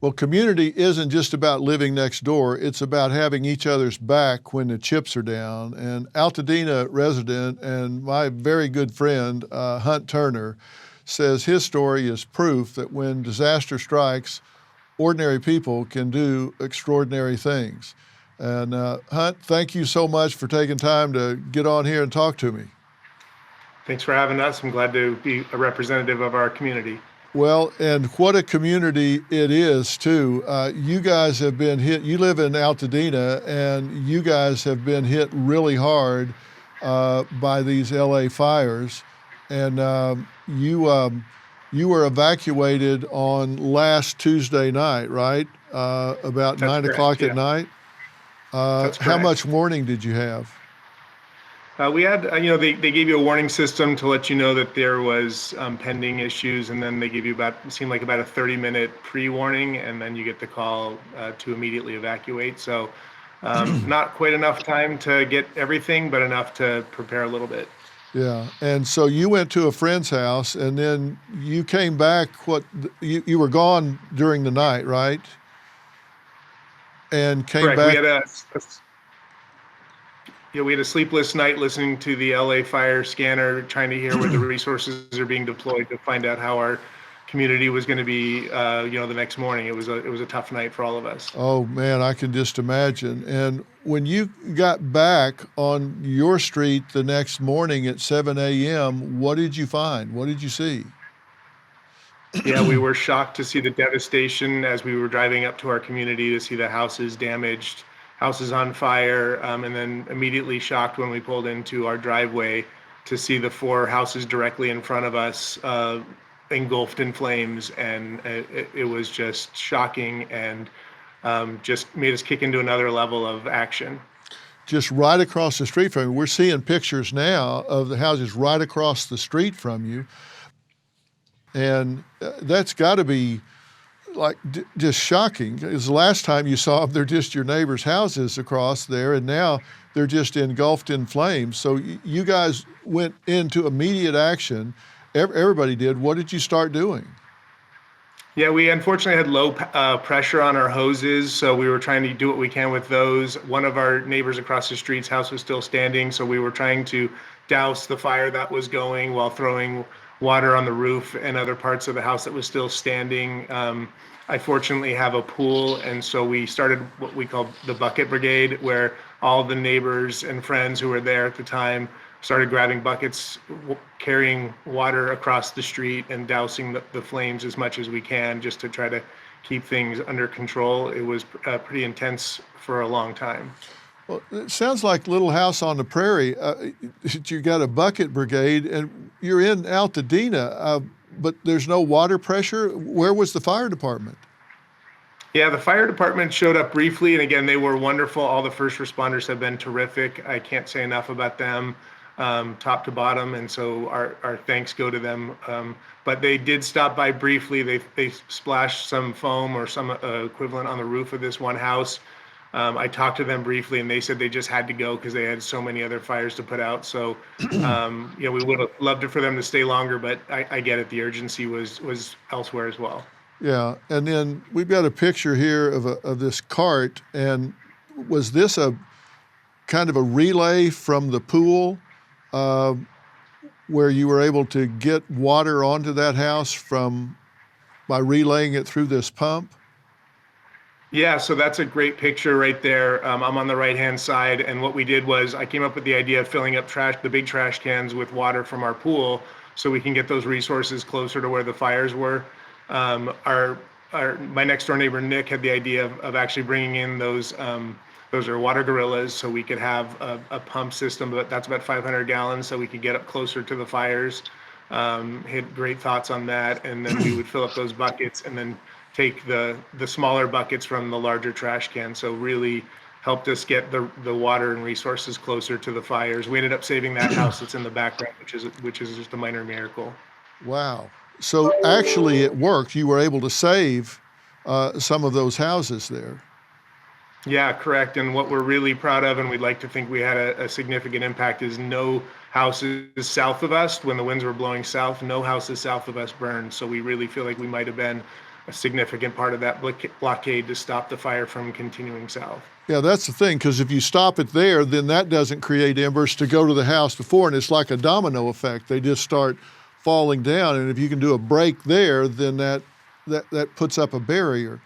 Well, community isn't just about living next door. It's about having each other's back when the chips are down. And Altadena resident and my very good friend, Hunt Turner, says his story is proof that when disaster strikes, ordinary people can do extraordinary things. And Hunt, thank you so much for taking time to get on here and talk to me. Thanks for having us. I'm glad to be a representative of our community. Well, and what a community it is, too. You guys have been hit. You live in Altadena, and you guys have been hit really hard by these LA fires. And you were evacuated on last Tuesday night, right? About That's 9 correct, o'clock at yeah. night. That's How correct. much warning did you have? We had, they gave you a warning system to let you know that there was pending issues, and then they give you it seemed like about a 30-minute pre-warning, and then you get the call to immediately evacuate. So not quite enough time to get everything, but enough to prepare a little bit. Yeah, and so you went to a friend's house, and then you came back. You were gone during the night, right? And came Correct. back. We had a sleepless night listening to the LA fire scanner, trying to hear where the resources are being deployed to find out how our community was going to be, the next morning. It was a tough night for all of us. Oh man, I can just imagine. And when you got back on your street the next morning at 7 a.m., what did you find? What did you see? Yeah, we were shocked to see the devastation as we were driving up to our community to see the houses damaged, houses on fire, and then immediately shocked when we pulled into our driveway to see the 4 houses directly in front of us engulfed in flames. And it was just shocking, and just made us kick into another level of action. Just right across the street from you. We're seeing pictures now of the houses right across the street from you. And that's got to be like just shocking. Because the last time you saw them, they're just your neighbors' houses across there, and now they're just engulfed in flames. So you guys went into immediate action. Everybody did. What did you start doing? Yeah, we unfortunately had low pressure on our hoses, so we were trying to do what we can with those. One of our neighbors across the street's house was still standing, so we were trying to douse the fire that was going while throwing water on the roof and other parts of the house that was still standing. I fortunately have a pool, and so we started what we call the bucket brigade, where all the neighbors and friends who were there at the time started grabbing buckets, carrying water across the street and dousing the flames as much as we can, just to try to keep things under control. It was pretty intense for a long time. Well, it sounds like Little House on the Prairie. You got a bucket brigade, and you're in Altadena, but there's no water pressure. Where was the fire department? Yeah, the fire department showed up briefly, and again, they were wonderful. All the first responders have been terrific. I can't say enough about them, top to bottom, and so our thanks go to them. But they did stop by briefly. They splashed some foam or some equivalent on the roof of this one house. I talked to them briefly, and they said they just had to go because they had so many other fires to put out. So, we would have loved it for them to stay longer, but I get it. The urgency was elsewhere as well. Yeah, and then we've got a picture here of this cart. And was this a kind of a relay from the pool where you were able to get water onto that house by relaying it through this pump? Yeah, so that's a great picture right there. I'm on the right-hand side, and what we did was I came up with the idea of filling up the big trash cans with water from our pool, so we can get those resources closer to where the fires were. My next door neighbor Nick had the idea of actually bringing in those are water gorillas, so we could have a pump system, but that's about 500 gallons, so we could get up closer to the fires. Had great thoughts on that, and then we would fill up those buckets and then take the smaller buckets from the larger trash can. So really helped us get the water and resources closer to the fires. We ended up saving that house that's in the background, which is just a minor miracle. Wow. So actually it worked. You were able to save some of those houses there. Yeah, correct. And what we're really proud of, and we'd like to think we had a significant impact, is no houses south of us. When the winds were blowing south, no houses south of us burned. So we really feel like we might have been a significant part of that blockade to stop the fire from continuing south. Yeah, that's the thing, because if you stop it there, then that doesn't create embers to go to the house before, and it's like a domino effect. They just start falling down, and if you can do a break there, then that puts up a barrier.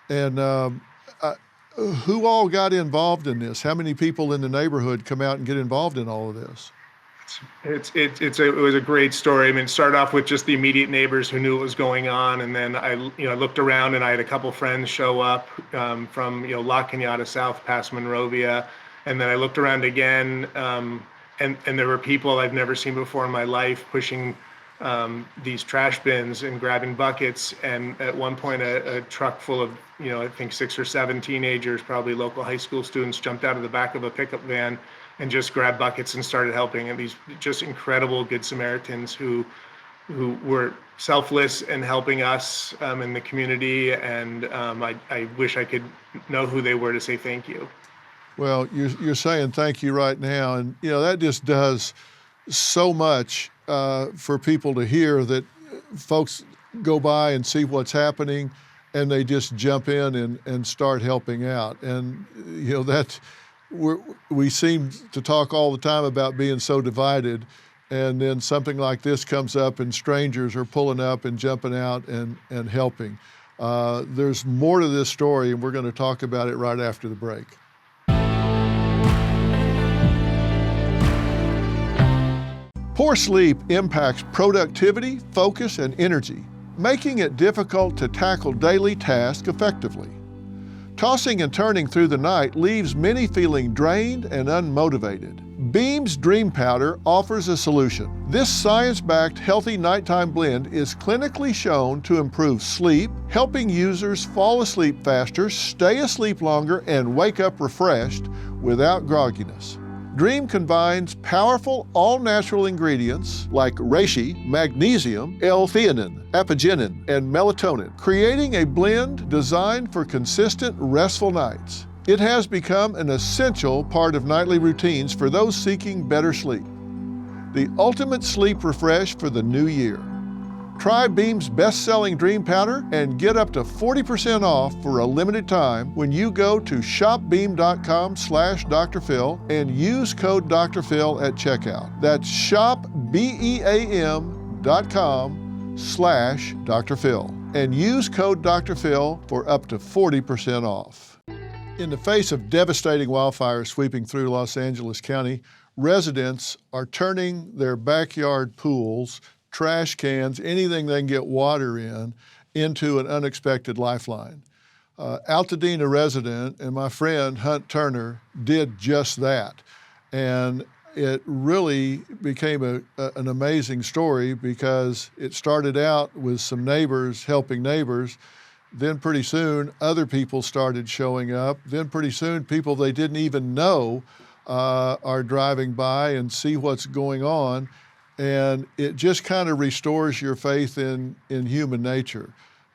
And who all got involved in this? How many people in the neighborhood come out and get involved in all of this? It was a great story. I mean, it started off with just the immediate neighbors who knew what was going on, and then I looked around and I had a couple friends show up from La Cañada South past Monrovia, and then I looked around again, and there were people I've never seen before in my life pushing these trash bins and grabbing buckets, and at one point a truck full of I think 6 or 7 teenagers, probably local high school students, jumped out of the back of a pickup van and just grabbed buckets and started helping. And these just incredible Good Samaritans who were selfless and helping us in the community. And I wish I could know who they were to say thank you. Well, you're saying thank you right now, and that just does so much for people to hear, that folks go by and see what's happening and they just jump in and start helping out. And that we seem to talk all the time about being so divided, and then something like this comes up and strangers are pulling up and jumping out and helping. There's more to this story, and we're going to talk about it right after the break. Poor sleep impacts productivity, focus, and energy, making it difficult to tackle daily tasks effectively. Tossing and turning through the night leaves many feeling drained and unmotivated. Beam's Dream Powder offers a solution. This science-backed healthy nighttime blend is clinically shown to improve sleep, helping users fall asleep faster, stay asleep longer, and wake up refreshed without grogginess. Dream combines powerful all-natural ingredients like reishi, magnesium, L-theanine, apigenin, and melatonin, creating a blend designed for consistent, restful nights. It has become an essential part of nightly routines for those seeking better sleep. The ultimate sleep refresh for the new year. Try Beam's best-selling Dream Powder and get up to 40% off for a limited time when you go to shopbeam.com/Dr. Phil and use code Dr. Phil at checkout. That's shopbeam.com/Dr. Phil and use code Dr. Phil for up to 40% off. In the face of devastating wildfires sweeping through Los Angeles County, residents are turning their backyard pools, trash cans, anything they can get water in, into an unexpected lifeline. Altadena resident and my friend Hunt Turner did just that. And it really became an amazing story, because it started out with some neighbors helping neighbors. Then pretty soon other people started showing up. Then pretty soon people they didn't even know are driving by and see what's going on. And it just kind of restores your faith in human nature.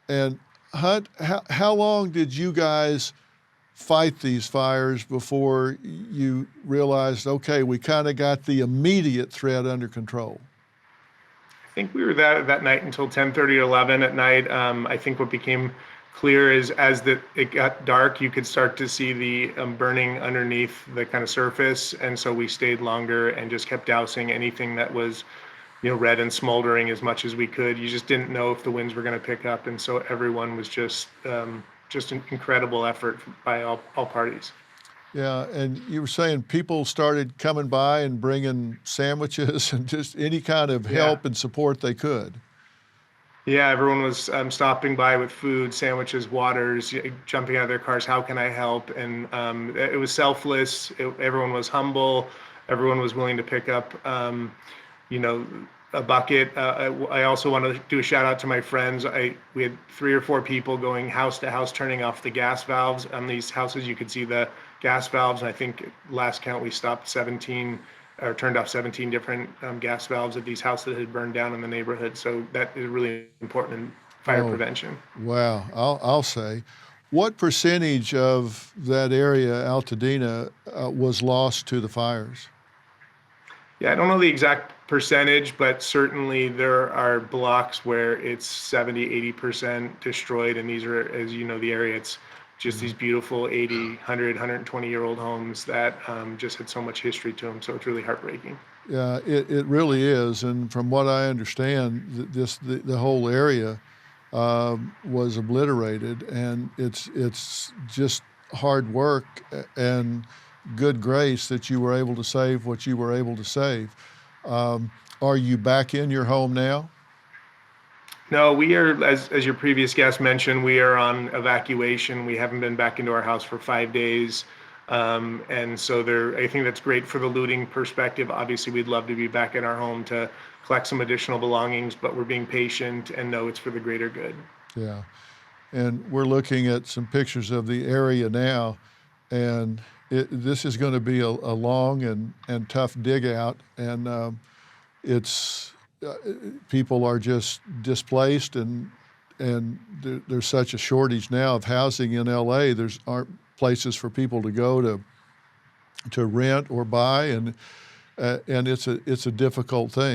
And Hunt, how long did you guys fight these fires before you realized, okay, we kind of got the immediate threat under control? I think we were that night until 10:30 or 11 at night. I think what became clear is as it got dark, you could start to see the burning underneath the kind of surface. And so we stayed longer and just kept dousing anything that was, red and smoldering as much as we could. You just didn't know if the winds were going to pick up. And so everyone was just an incredible effort by all parties. Yeah, and you were saying people started coming by and bringing sandwiches and just any kind of help and support they could. Yeah, everyone was stopping by with food, sandwiches, waters, jumping out of their cars. How can I help? And it was selfless. Everyone was humble. Everyone was willing to pick up, a bucket. I also want to do a shout out to my friends. We had 3 or 4 people going house to house, turning off the gas valves on these houses. You could see the gas valves. And I think last count we stopped 17 or turned off 17 different gas valves at these houses that had burned down in the neighborhood. So that is really important in fire prevention. Wow, I'll say. What percentage of that area, Altadena, was lost to the fires? Yeah, I don't know the exact percentage, but certainly there are blocks where it's 70, 80% destroyed. And these are, as you know, the area, it's just these beautiful 80, 100, 120-year-old homes that just had so much history to them. So it's really heartbreaking. Yeah, it really is. And from what I understand, the whole area was obliterated, and it's just hard work and good grace that you were able to save what you were able to save. Are you back in your home now? No, we are, as your previous guest mentioned, we are on evacuation. We haven't been back into our house for 5 days. And so I think that's great for the looting perspective. Obviously, we'd love to be back in our home to collect some additional belongings, but we're being patient and know it's for the greater good. Yeah. And we're looking at some pictures of the area now, and this is going to be a long and tough dig out, and it's people are just displaced, and there's such a shortage now of housing in LA. There's aren't places for people to go to rent or buy, and it's a difficult thing.